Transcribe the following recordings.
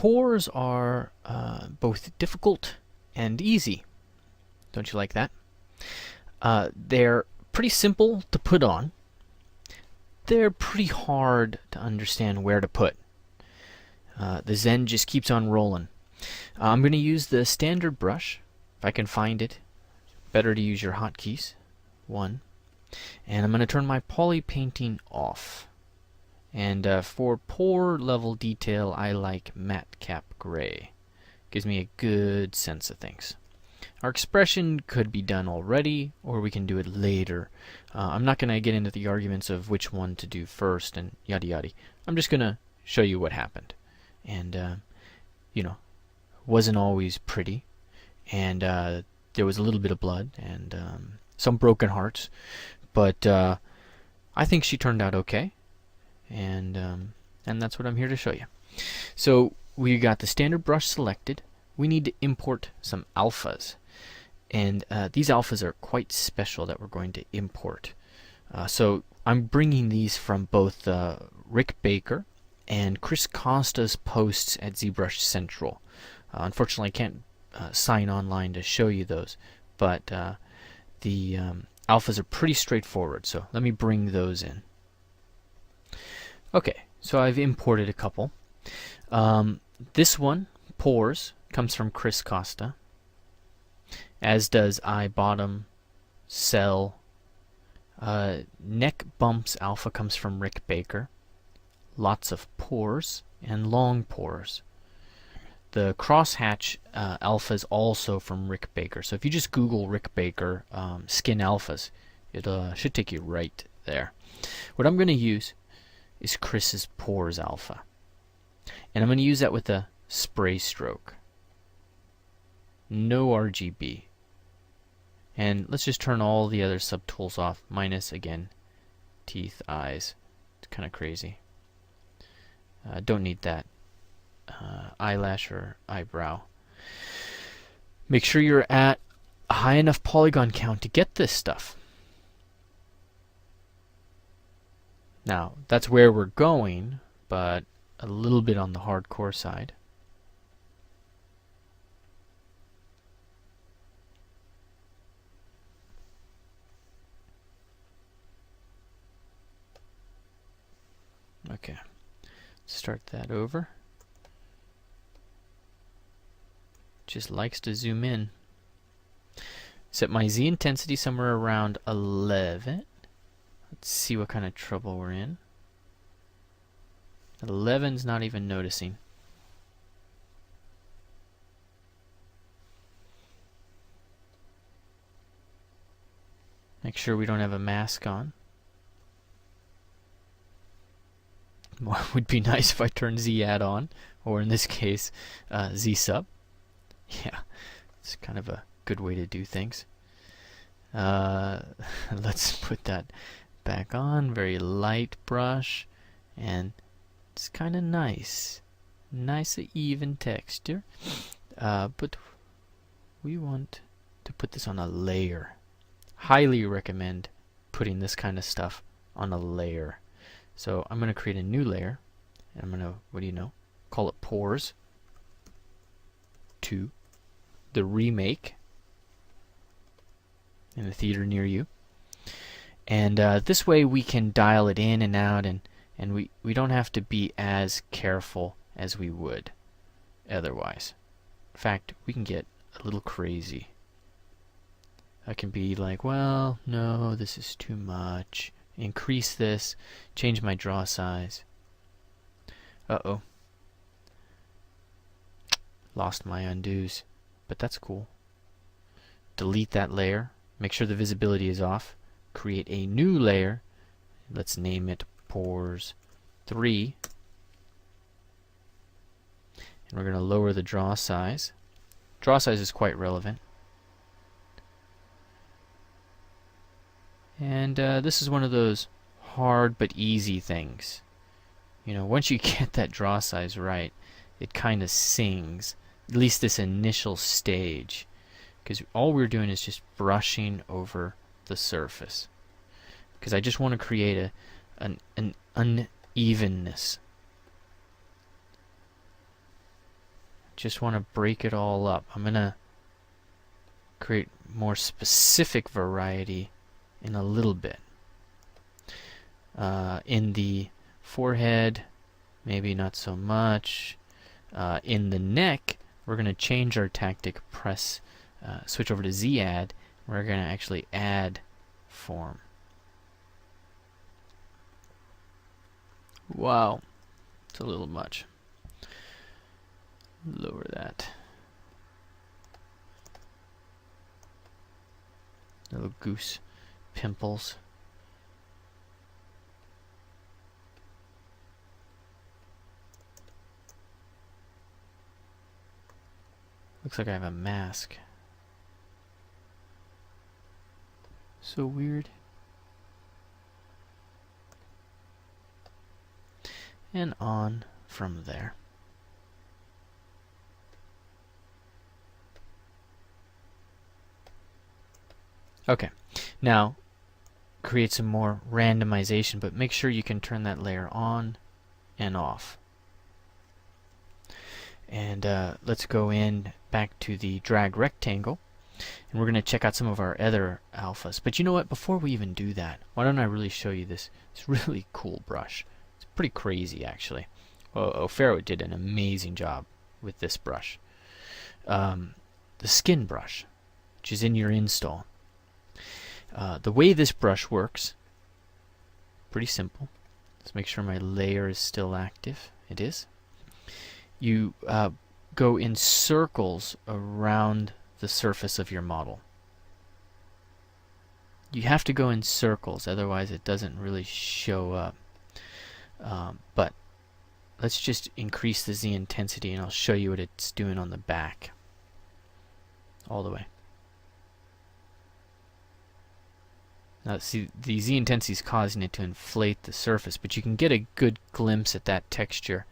pores are both difficult and easy. Don't you like that? They're pretty simple to put on. They're pretty hard to understand where to put. The Zen just keeps on rolling. I'm going to use the standard brush, if I can find it. Better to use your hotkeys. 1. And I'm going to turn my poly painting off. And for pore level detail, I like matte cap gray. Gives me a good sense of things. Our expression could be done already, or we can do it later. I'm not going to get into the arguments of which one to do first and yada yada. I'm just going to show you what happened. And, you know, wasn't always pretty. And there was a little bit of blood and some broken hearts. But I think she turned out okay. And that's what I'm here to show you. So we got the standard brush selected. We need to import some alphas. And these alphas are quite special that we're going to import. So I'm bringing these from both Rick Baker and Chris Costa's posts at ZBrush Central. Unfortunately, I can't sign online to show you those, but the alphas are pretty straightforward, so let me bring those in. Okay, so I've imported a couple. This one, Pores, comes from Chris Costa, as does Eye Bottom, Cell. Neck Bumps Alpha comes from Rick Baker. Lots of Pores and Long Pores. The Crosshatch Alpha is also from Rick Baker. So if you just Google Rick Baker skin alphas, it should take you right there. What I'm going to use is Chris's Pores Alpha. And I'm going to use that with a spray stroke. No RGB. And let's just turn all the other subtools off, minus, again, teeth, eyes. It's kind of crazy. Don't need that eyelash or eyebrow. Make sure you're at a high enough polygon count to get this stuff. Now, that's where we're going, but a little bit on the hardcore side. Okay, start that over. Just likes to zoom in. Set my Z intensity somewhere around 11. Let's see what kind of trouble we're in. 11's not even noticing. Make sure we don't have a mask on. Would be nice if I turned Z add on, or in this case, Z sub. Yeah, it's kind of a good way to do things. Let's put that back on. Very light brush, and it's kind of nice. Nice even texture. But we want to put this on a layer. Highly recommend putting this kind of stuff on a layer. So I'm going to create a new layer. And I'm going to, what do you know, call it Pores 2. The remake in a theater near you. And this way we can dial it in and out, and we don't have to be as careful as we would otherwise. In fact, we can get a little crazy. I can be like, well, no, this is too much. Increase this, change my draw size. Uh-oh. Lost my undos, but that's cool. Delete that layer, make sure the visibility is off, create a new layer. Let's name it Pores 3. And we're going to lower the draw size. Draw size is quite relevant. And this is one of those hard but easy things. You know, once you get that draw size right, it kind of sings, at least this initial stage. Because all we're doing is just brushing over the surface. Because I just want to create an unevenness. just want to break it all up. I'm going to create more specific variety in a little bit. In the forehead, maybe not so much. In the neck, we're going to change our tactic, switch over to Z add. We're going to actually add form. Wow, it's a little much. Lower that. Little goose pimples. Looks like I have a mask. So weird. And on from there. Okay, now create some more randomization, but make sure you can turn that layer on and off. And let's go in back to the drag rectangle, and we're going to check out some of our other alphas. But you know what? Before we even do that, why don't I really show you this really cool brush. It's pretty crazy, actually. O'Farrow did an amazing job with this brush. The skin brush, which is in your install. The way this brush works, pretty simple. Let's make sure my layer is still active. It is. You go in circles around the surface of your model. You have to go in circles, otherwise it doesn't really show up. But let's just increase the Z intensity and I'll show you what it's doing on the back. All the way. Now see, the Z intensity is causing it to inflate the surface, but you can get a good glimpse at that texture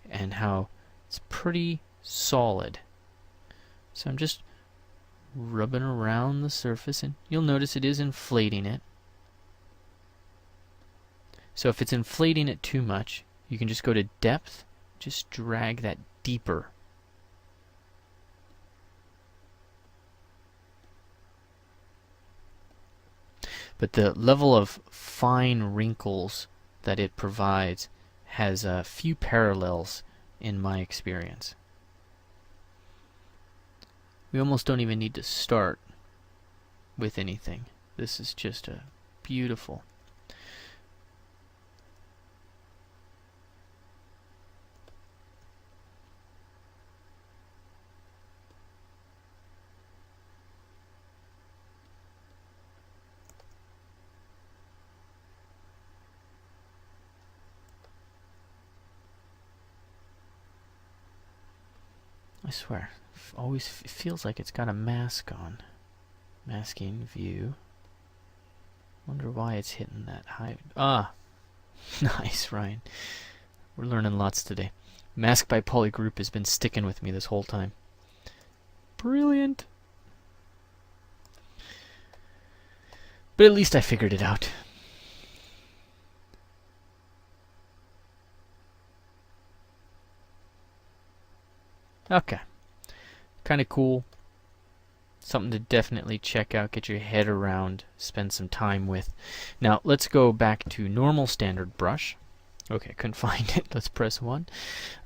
and how it's pretty solid. So I'm just rubbing around the surface, and you'll notice it is inflating it. So if it's inflating it too much, you can just go to depth, just drag that deeper. But the level of fine wrinkles that it provides has a few parallels in my experience. We almost don't even need to start with anything. This is just a beautiful. I swear, always feels like it's got a mask on. Masking view. Wonder why it's hitting that high. Ah! Nice, Ryan. We're learning lots today. Mask by Polygroup has been sticking with me this whole time. Brilliant! But at least I figured it out. Okay. Kind of cool. Something to definitely check out, get your head around, spend some time with. Now, let's go back to normal standard brush. Okay, couldn't find it. Let's press 1.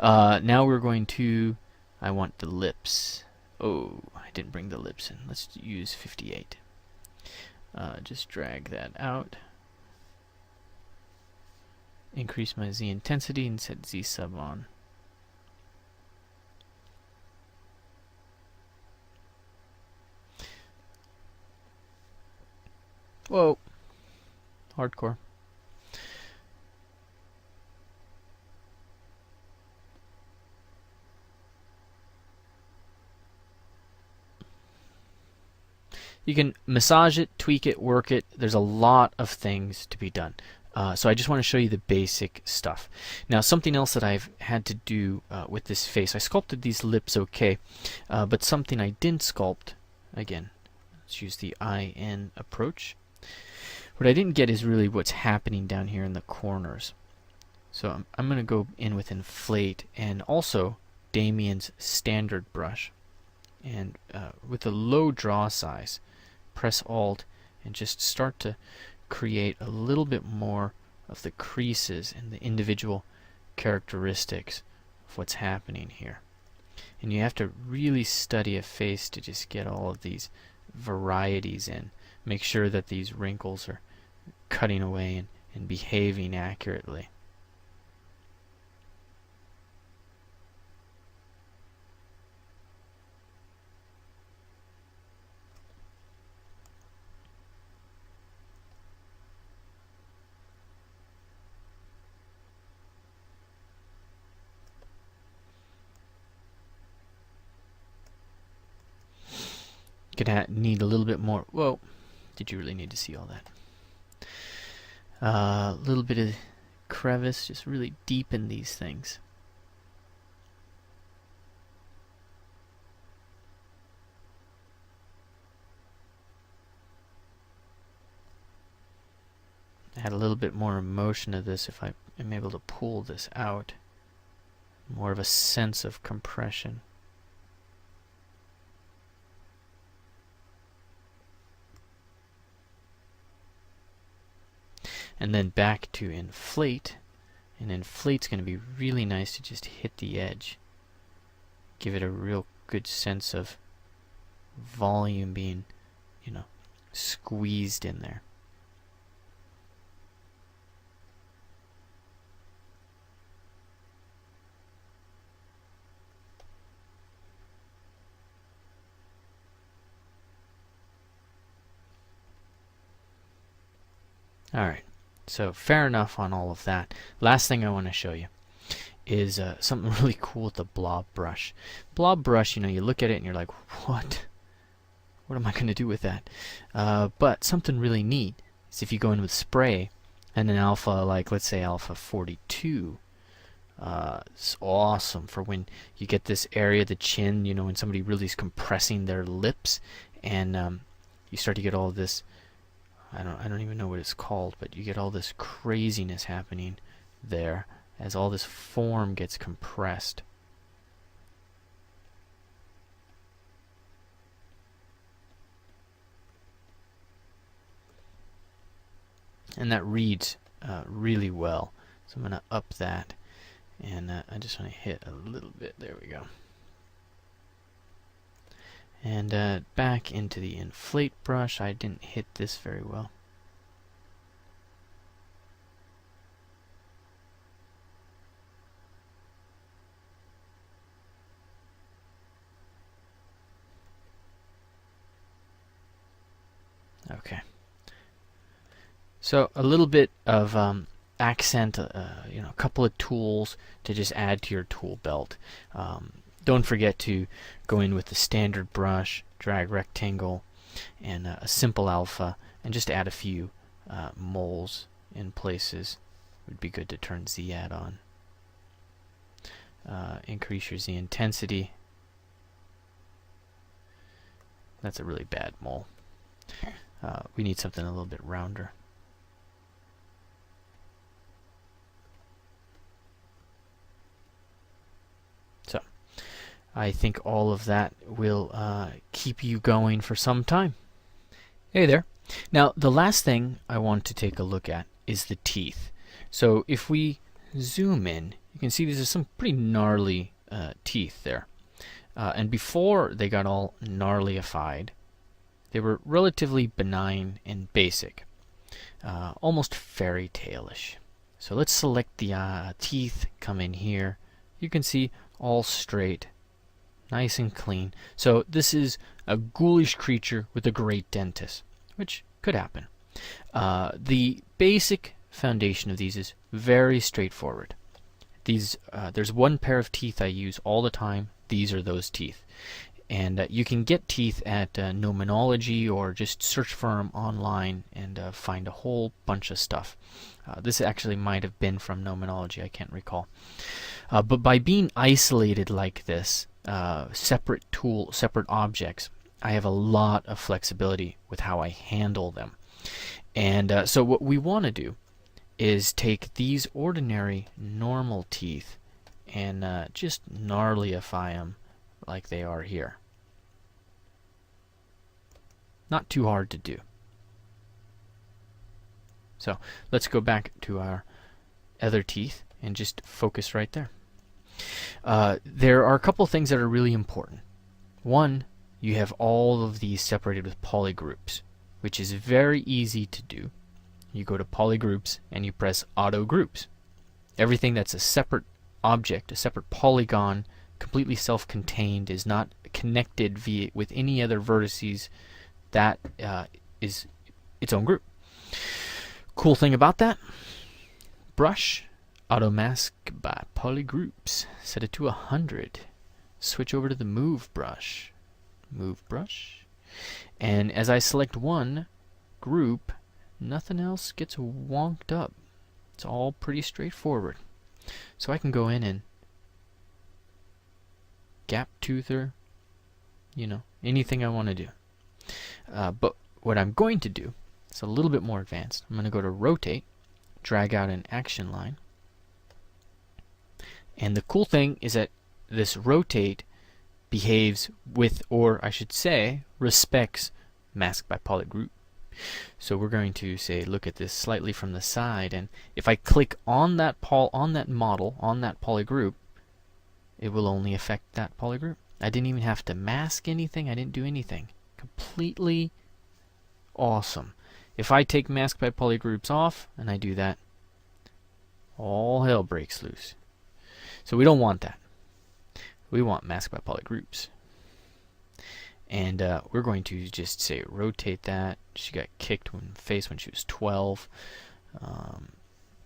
Now we're going to... I want the lips. Oh, I didn't bring the lips in. Let's use 58. Just drag that out. Increase my Z intensity and set Z sub on. Whoa. Hardcore. You can massage it, tweak it, work it. There's a lot of things to be done. So I just want to show you the basic stuff. Now, something else that I've had to do with this face, I sculpted these lips okay, but something I didn't sculpt, again, let's use the IN approach. What I didn't get is really what's happening down here in the corners. So I'm going to go in with inflate and also Damien's standard brush, and with a low draw size, press Alt and just start to create a little bit more of the creases and the individual characteristics of what's happening here. And you have to really study a face to just get all of these varieties in. Make sure that these wrinkles are cutting away and behaving accurately. Could need a little bit more. Whoa, did you really need to see all that? A little bit of crevice, just really deepen these things. Add a little bit more emotion to this if I am able to pull this out. More of a sense of compression. And then back to inflate, and inflate's going to be really nice to just hit the edge. Give it a real good sense of volume being, squeezed in there. Alright. So fair enough on all of that. Last thing I want to show you is something really cool with the blob brush. Blob brush, you look at it and you're like, what? What am I going to do with that? But something really neat is if you go in with spray and an alpha, like let's say alpha 42, it's awesome for when you get this area of the chin, when somebody really is compressing their lips, and you start to get all this, I don't even know what it's called, but you get all this craziness happening there as all this form gets compressed. And that reads really well. So I'm going to up that, and I just want to hit a little bit. There we go. And back into the inflate brush. I didn't hit this very well. Okay. So a little bit of accent, a couple of tools to just add to your tool belt. Don't forget to go in with the standard brush, drag rectangle, and a simple alpha, and just add a few moles in places. It would be good to turn Z add on. Increase your Z intensity. That's a really bad mole. We need something a little bit rounder. So, I think all of that will keep you going for some time. Hey there. Now, the last thing I want to take a look at is the teeth. So, if we zoom in, you can see these are some pretty gnarly teeth there. And before they got all gnarlyified, they were relatively benign and basic, almost fairy tale-ish. So let's select the teeth, come in here. You can see all straight, nice and clean. So this is a ghoulish creature with a great dentist, which could happen. The basic foundation of these is very straightforward. These there's one pair of teeth I use all the time. These are those teeth. And you can get teeth at Gnomenology, or just search for them online and find a whole bunch of stuff. This actually might have been from Gnomenology, I can't recall. But by being isolated like this, separate objects, I have a lot of flexibility with how I handle them. And so what we want to do is take these ordinary normal teeth and just gnarlyify them like they are here. Not too hard to do. So let's go back to our other teeth and just focus right there. There are a couple things that are really important. One, you have all of these separated with polygroups, which is very easy to do. You go to polygroups and you press auto groups. Everything that's a separate object, a separate polygon, completely self-contained, is not connected with any other vertices, that is its own group. Cool thing about that, brush, auto mask by polygroups. Set it to 100. Switch over to the move brush. Move brush. And as I select one group, nothing else gets wonked up. It's all pretty straightforward. So I can go in and gap toother, you know, anything I want to do. But what I'm going to do is a little bit more advanced. I'm going to go to rotate, drag out an action line. And the cool thing is that this rotate behaves with, or I should say, respects mask by polygroup. So we're going to say, look at this slightly from the side, and if I click on that model, on that polygroup, it will only affect that polygroup. I didn't even have to mask anything. I didn't do anything. Completely awesome. If I take mask by polygroups off and I do that, all hell breaks loose. So we don't want that. We want mask by polygroups. And we're going to just say rotate that. She got kicked in the face when she was 12.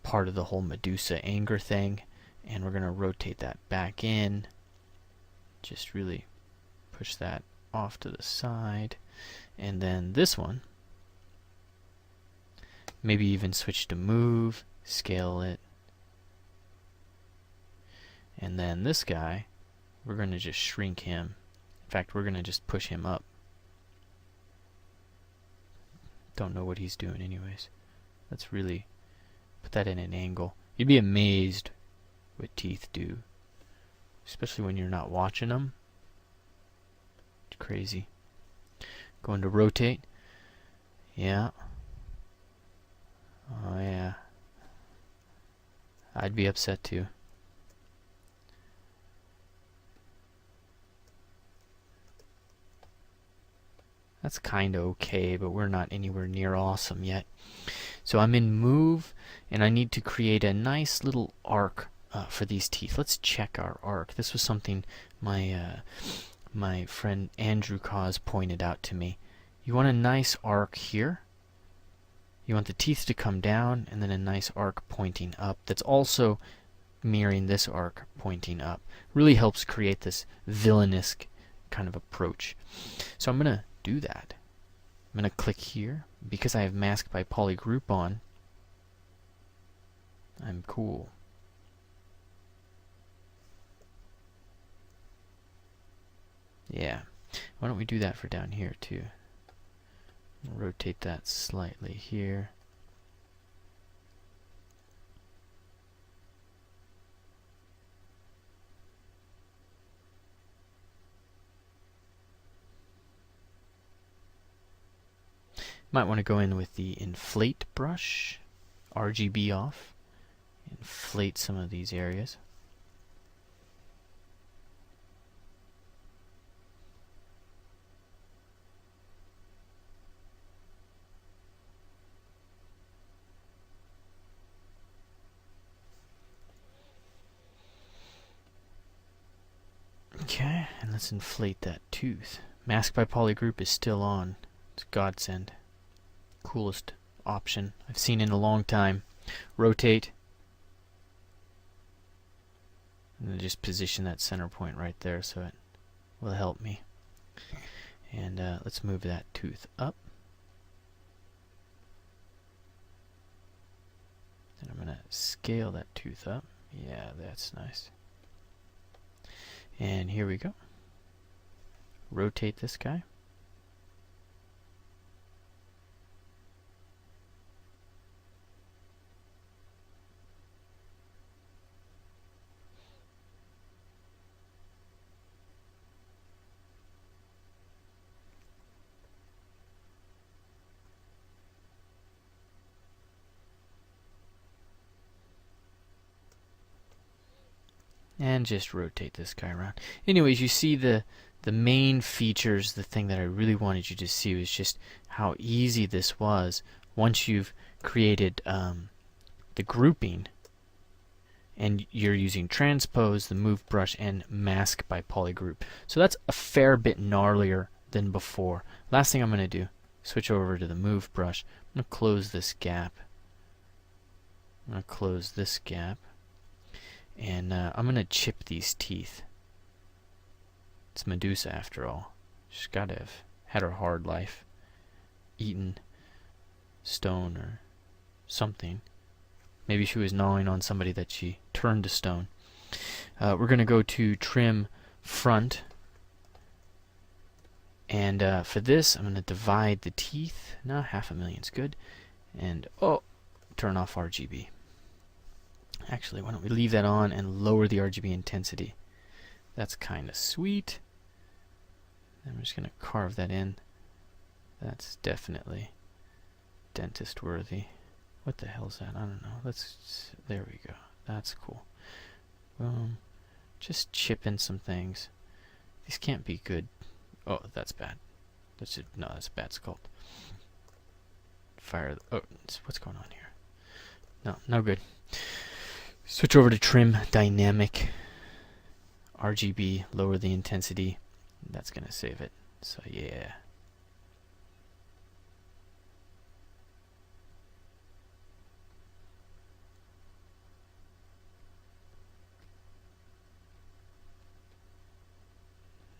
Part of the whole Medusa anger thing. And we're going to rotate that back in. Just really push that off to the side. And then this one, maybe even switch to move, scale it. And then this guy, we're going to just shrink him. In fact, we're going to just push him up. Don't know what he's doing anyways. Let's really put that in an angle. You'd be amazed what teeth do, especially when you're not watching them. It's crazy. Going to rotate. Yeah. Oh yeah. I'd be upset too. That's kind of okay, but we're not anywhere near awesome yet. So I'm in move, and I need to create a nice little arc for these teeth. Let's check our arc. This was something my friend Andrew Cause pointed out to me. You want a nice arc here. You want the teeth to come down, and then a nice arc pointing up that's also mirroring this arc pointing up. Really helps create this villainous kind of approach. So I'm going to do that. I'm going to click here. Because I have mask by polygroup on, I'm cool. Yeah. Why don't we do that for down here too? Rotate that slightly here. Might want to go in with the inflate brush, RGB off, inflate some of these areas. Okay, and let's inflate that tooth. Mask by polygroup is still on. It's a godsend. Coolest option I've seen in a long time. Rotate. And then just position that center point right there so it will help me. And let's move that tooth up. Then I'm going to scale that tooth up. Yeah, that's nice. And here we go. Rotate this guy. And just rotate this guy around. Anyways, you see the main features. The thing that I really wanted you to see was just how easy this was once you've created the grouping, and you're using transpose, the move brush, and mask by polygroup. So that's a fair bit gnarlier than before. Last thing I'm going to do, switch over to the move brush. I'm going to close this gap. I'm going to close this gap. And I'm going to chip these teeth. It's Medusa after all. She's got to have had her hard life. Eaten stone or something. Maybe she was gnawing on somebody that she turned to stone. We're going to go to trim front. And for this, I'm going to divide the teeth. No, 500,000's good. And, turn off RGB. Actually, why don't we leave that on and lower the RGB intensity? That's kind of sweet. And I'm just going to carve that in. That's definitely dentist worthy. What the hell is that? I don't know. There we go. That's cool. Boom. Just chip in some things. These can't be good. Oh, that's bad. That's a bad sculpt. Fire. What's going on here? No good. Switch over to trim dynamic. RGB, lower the intensity. That's gonna save it. So yeah.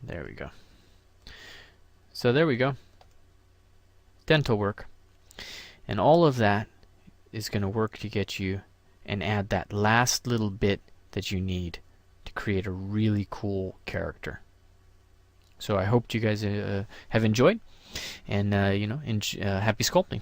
There we go. So there we go. Dental work. And all of that is going to work to get you and add that last little bit that you need to create a really cool character. So I hope you guys have enjoyed, and happy sculpting.